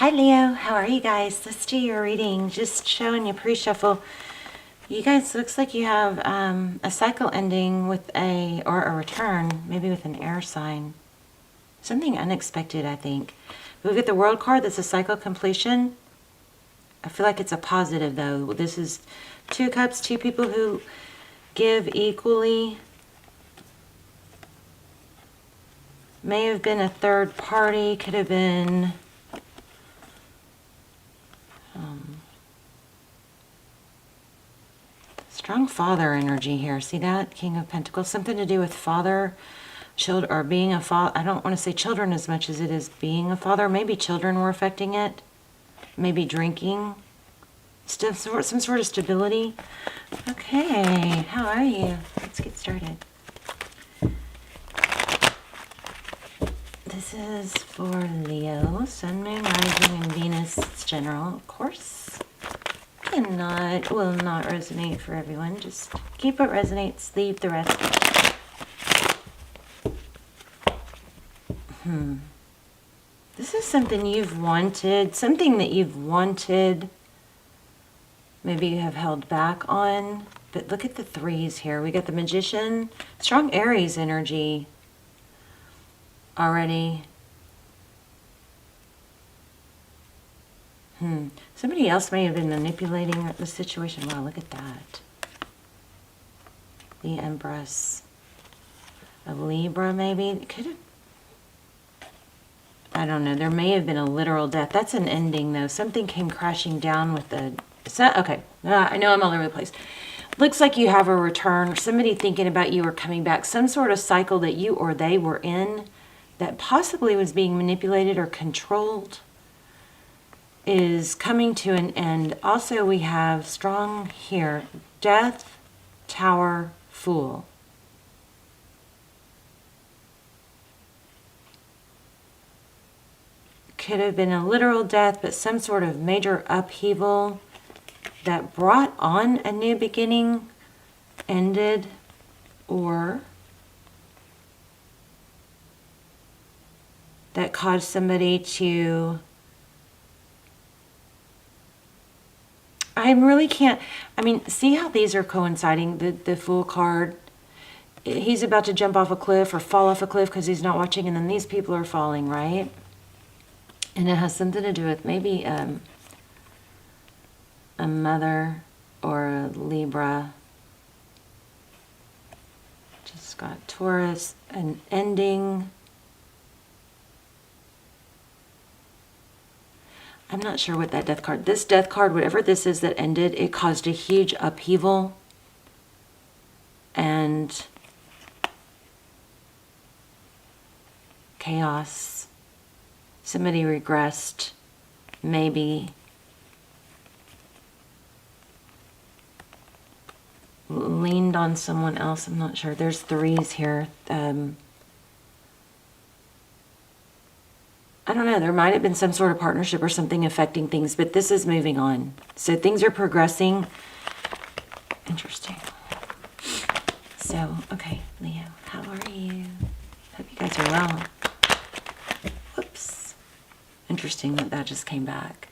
Hi Leo, how are you guys? Let's do your reading. Just showing you pre-shuffle. You guys, looks like you have a cycle ending with or a return, maybe with an air sign. Something unexpected, I think. We've got the World card, that's a cycle completion. I feel like it's a positive though. This is 2 cups, 2 people who give equally. May have been a third party, could have been strong father energy here. See that? King of Pentacles. Something to do with father, children, or being a father. I don't want to say children as much as it is being a father. Maybe children were affecting it. Maybe drinking. Still some sort of stability. Okay, how are you? Let's get started. This is for Leo, Sun, Moon, Rising, and Venus. It's general, of course. Will not resonate for everyone. Just keep what resonates, leave the rest. This is something you've wanted, something that you've wanted. Maybe you have held back on, but look at the 3s here. We got the Magician, strong Aries energy already. Somebody else may have been manipulating the situation. Wow, look at that. The Empress of Libra, maybe. Could have. I don't know. There may have been a literal death. That's an ending, though. Something came crashing down with the. Okay. I know I'm all over the place. Looks like you have a return. Somebody thinking about you or coming back. Some sort of cycle that you or they were in that possibly was being manipulated or controlled is coming to an end. Also, we have strong here. Death, Tower, Fool. Could have been a literal death, but some sort of major upheaval that brought on a new beginning, ended, or that caused somebody to... I really can't, see how these are coinciding, the Fool card. He's about to jump off a cliff or fall off a cliff because he's not watching, and then these people are falling, right? And it has something to do with maybe a mother or a Libra. Just got Taurus, an ending. I'm not sure what that death card, this death card, whatever this is that ended, it caused a huge upheaval and chaos. Somebody regressed, maybe leaned on someone else. I'm not sure. There's 3s here. I don't know, there might have been some sort of partnership or something affecting things, but this is moving on. So things are progressing. Interesting. So, okay, Leo, how are you? Hope you guys are well. Whoops. Interesting that just came back.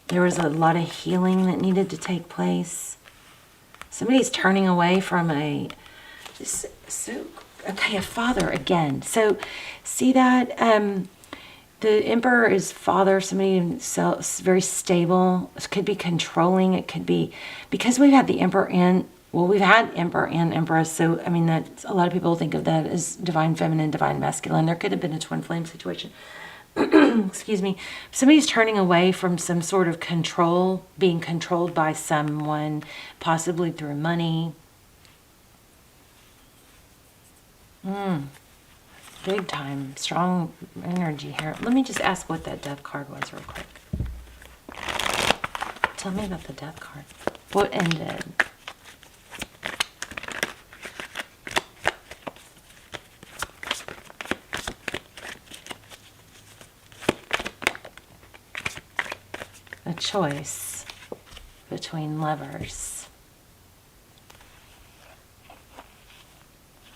There was a lot of healing that needed to take place. Somebody's turning away from a father again. So see that the Emperor is father, somebody very stable. It could be controlling. It could be because we've had the Emperor and we've had Emperor and Empress. So that's a lot of people think of that as divine feminine, divine masculine. There could have been a twin flame situation. Excuse me. Somebody's turning away from some sort of control, being controlled by someone, possibly through money. Big time. Strong energy here. Let me just ask what that death card was real quick. Tell me about the death card. What ended? A choice between lovers.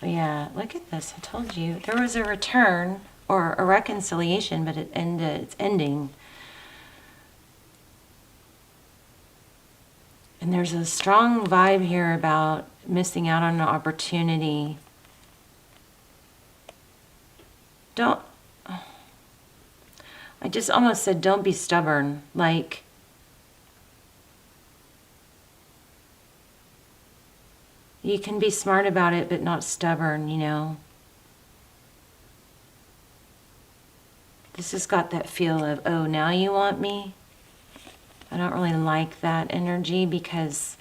Yeah, look at this. I told you. There was a return or a reconciliation, but it's ending. And there's a strong vibe here about missing out on an opportunity. I just almost said, don't be stubborn. Like, you can be smart about it, but not stubborn, you know. This has got that feel of, oh, now you want me? I don't really like that energy because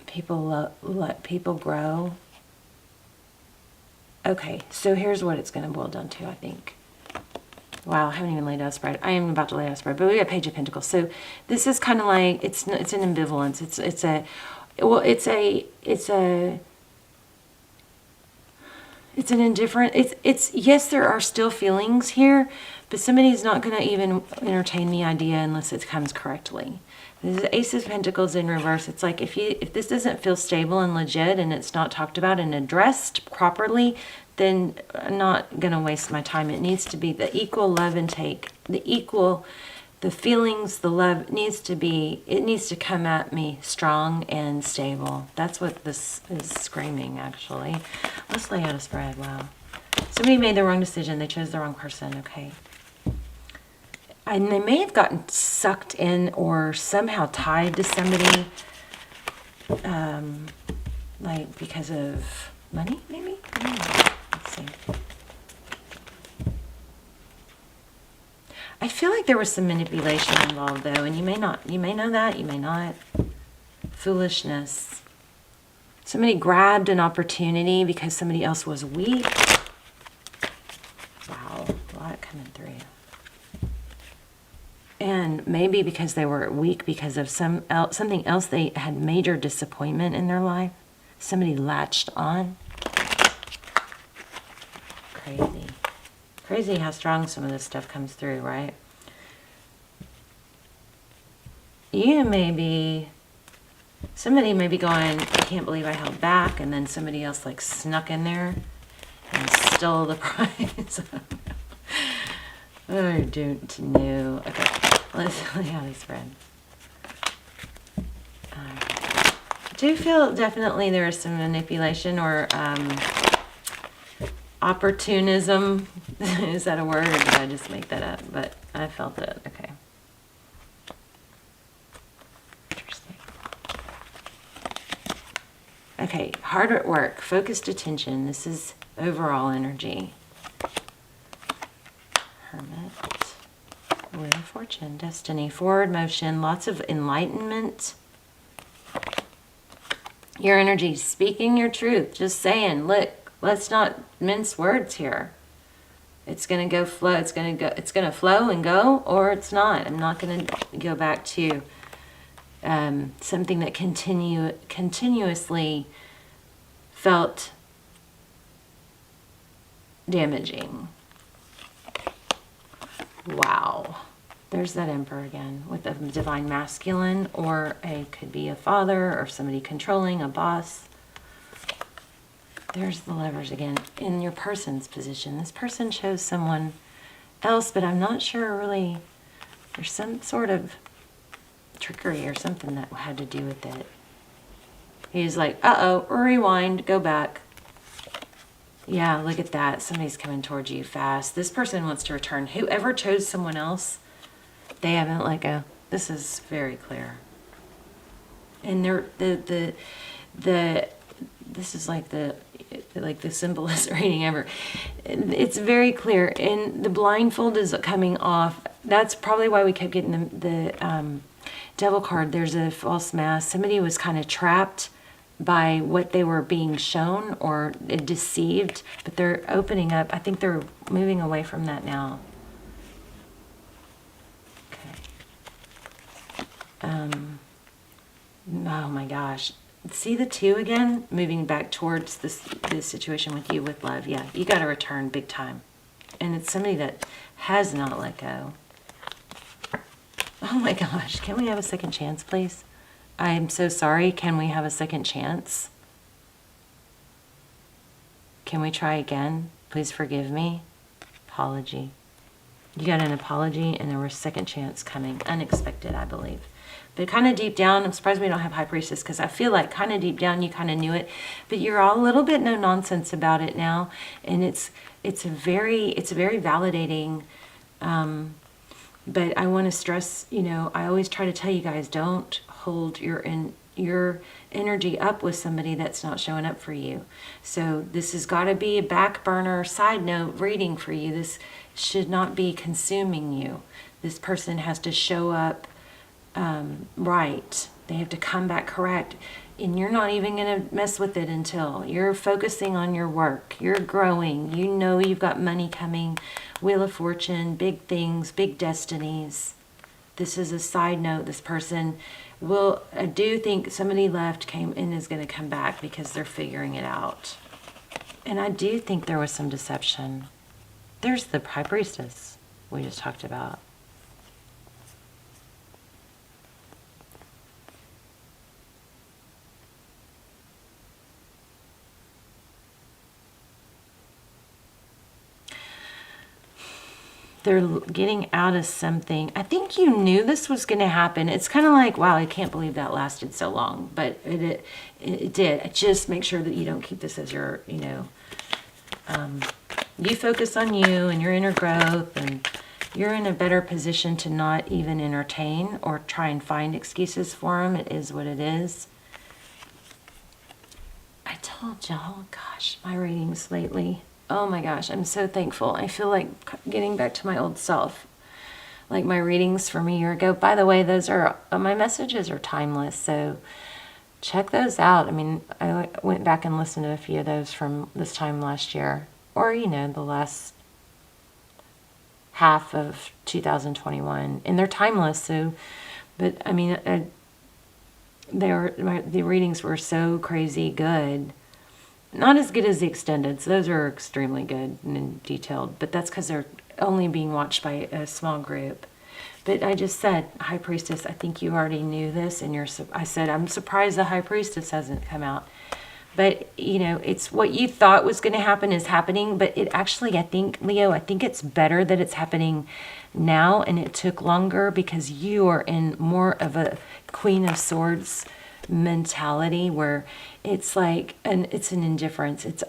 people let people grow. Okay, so here's what it's going to boil down to, I think. Wow, I haven't even laid out a spread. I am about to lay out a spread, but we got Page of Pentacles. So this is kind of like, it's an ambivalence. It's an indifferent, yes, there are still feelings here, but somebody's not going to even entertain the idea unless it comes correctly. This is Ace of Pentacles in reverse. It's like, if this doesn't feel stable and legit and it's not talked about and addressed properly, then I'm not going to waste my time. It needs to be the equal love and take, the feelings, the love it needs to come at me strong and stable. That's what this is screaming, actually. Let's lay out a spread. Wow. Somebody made the wrong decision. They chose the wrong person. Okay. And they may have gotten sucked in or somehow tied to somebody, like because of money, maybe? I don't know. Let's see. I feel like there was some manipulation involved, though, and you may know that, you may not. Foolishness. Somebody grabbed an opportunity because somebody else was weak. Wow, a lot coming through. And maybe because they were weak because of something else, they had major disappointment in their life. Somebody latched on. Crazy. Crazy how strong some of this stuff comes through, right? Somebody may be going, I can't believe I held back, and then somebody else like snuck in there and stole the prize. I don't know. Okay, let's lay out a spread. I do feel definitely there is some manipulation or opportunism. Is that a word, or did I just make that up? But I felt it. Okay. Interesting. Okay, hard at work, focused attention. This is overall energy. Hermit, Wheel of Fortune, Destiny, forward motion, lots of enlightenment. Your energy, speaking your truth, just saying, look, let's not mince words here. It's going to go flow, it's going to flow and go, or it's not. I'm not going to go back to something that continuously felt damaging. Wow. There's that Emperor again with a divine masculine, or could be a father or somebody controlling, a boss. There's the Lovers again in your person's position. This person chose someone else, but I'm not sure really. There's some sort of trickery or something that had to do with it. He's like, uh-oh, rewind, go back. Yeah, look at that. Somebody's coming towards you fast. This person wants to return. Whoever chose someone else, they haven't let go. This is very clear. And this is like the simplest reading ever. It's very clear. And the blindfold is coming off. That's probably why we kept getting the Devil card. There's a false mask. Somebody was kind of trapped by what they were being shown or deceived, but they're opening up. I think they're moving away from that now. Okay. Oh my gosh. See the 2 again? Moving back towards this situation with you with love. Yeah, you got to return big time. And it's somebody that has not let go. Oh my gosh. Can we have a second chance, please? I'm so sorry. Can we have a second chance? can we try again? Please forgive me. Apology. You got an apology, and there was a second chance coming. Unexpected, I believe. But kind of deep down, I'm surprised we don't have High Priestess, because I feel like kind of deep down you kind of knew it, but you're all a little bit no nonsense about it now, and it's very validating. But I want to stress, I always try to tell you guys, don't hold your energy up with somebody that's not showing up for you. So this has got to be a back burner side note reading for you. This should not be consuming you. This person has to show up right. They have to come back correct. And you're not even going to mess with it until you're focusing on your work. You're growing. You know you've got money coming. Wheel of Fortune, big things, big destinies. This is a side note. This person I do think somebody left, came and is going to come back because they're figuring it out. And I do think there was some deception. There's the High Priestess we just talked about. They're getting out of something. I think you knew this was going to happen. It's kind of like, wow, I can't believe that lasted so long. But it did. Just make sure that you don't keep this as your, you focus on you and your inner growth, and you're in a better position to not even entertain or try and find excuses for them. It is what it is. I told y'all, gosh, my readings lately. Oh my gosh, I'm so thankful. I feel like getting back to my old self. Like my readings from a year ago. By the way, those are, my messages are timeless, so check those out. I mean, I went back and listened to a few of those from this time last year. Or, the last half of 2021. And they're timeless, so, but I mean, the readings were so crazy good. Not as good as the extended. So those are extremely good and detailed, but that's because they're only being watched by a small group. But I just said, High Priestess, I think you already knew this, and I said, I'm surprised the High Priestess hasn't come out. But, it's what you thought was going to happen is happening, but it actually, I think, Leo, I think it's better that it's happening now, and it took longer because you are in more of a Queen of Swords mentality where it's like, and it's an indifference. It's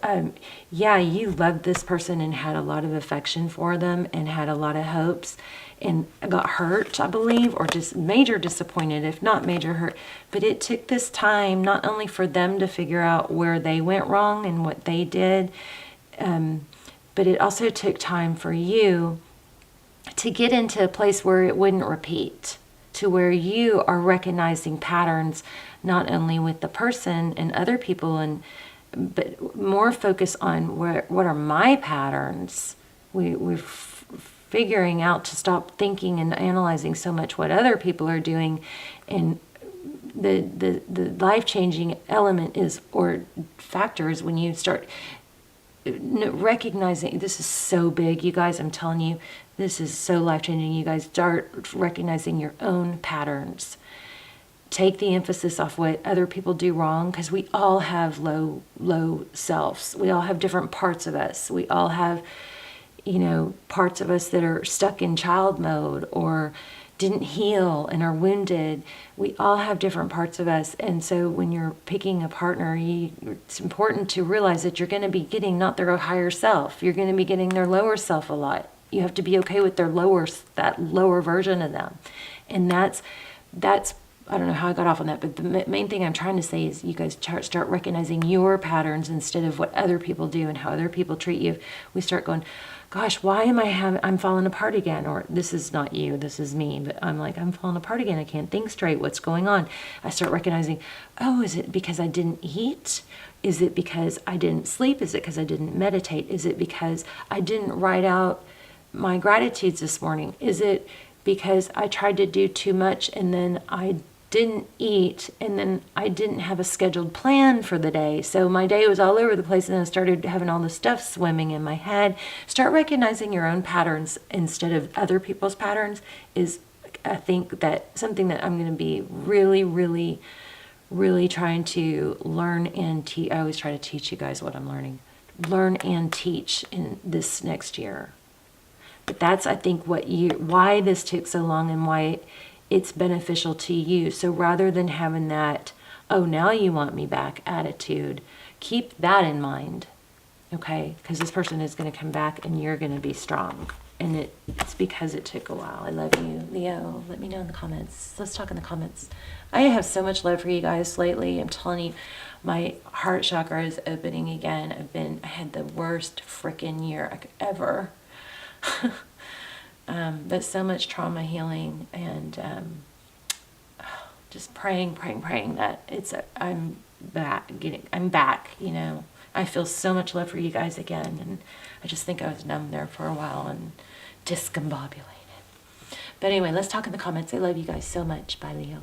you loved this person and had a lot of affection for them and had a lot of hopes and got hurt, I believe, or just major disappointed, if not major hurt. But it took this time not only for them to figure out where they went wrong and what they did, but it also took time for you to get into a place where it wouldn't repeat, to where you are recognizing patterns not only with the person and other people, but more focus on what are my patterns. We're figuring out to stop thinking and analyzing so much what other people are doing, and the life-changing element is, or factor is, when you start recognizing, this is so big, you guys, I'm telling you, this is so life-changing. You guys start recognizing your own patterns. Take the emphasis off what other people do wrong, because we all have low selves. We all have different parts of us. We all have, parts of us that are stuck in child mode or didn't heal and are wounded. We all have different parts of us. And so when you're picking a partner, it's important to realize that you're going to be getting not their higher self. You're going to be getting their lower self a lot. You have to be okay with that lower version of them. And that's I don't know how I got off on that, but the main thing I'm trying to say is you guys start recognizing your patterns instead of what other people do and how other people treat you. We start going, gosh, why am I'm falling apart again? Or this is not you, this is me. But I'm like, I'm falling apart again. I can't think straight. What's going on? I start recognizing, oh, is it because I didn't eat? Is it because I didn't sleep? Is it because I didn't meditate? Is it because I didn't write out my gratitudes this morning? Is it because I tried to do too much and then I didn't eat, and then I didn't have a scheduled plan for the day? So my day was all over the place, and I started having all this stuff swimming in my head. Start recognizing your own patterns instead of other people's patterns is, I think, that something that I'm going to be really, really, really trying to learn and I always try to teach you guys what I'm learning. learn and teach in this next year. But that's, I think, why this took so long and why it's beneficial to you. So rather than having that, oh, now you want me back attitude, keep that in mind, okay? Because this person is going to come back and you're going to be strong. And it's because it took a while. I love you, Leo. Let me know in the comments. Let's talk in the comments. I have so much love for you guys lately. I'm telling you, my heart chakra is opening again. I had the worst freaking year I could ever. But so much trauma healing and just praying that I'm back, you know. I feel so much love for you guys again, and I just think I was numb there for a while and discombobulated. But anyway, let's talk in the comments. I love you guys so much. Bye, Leo.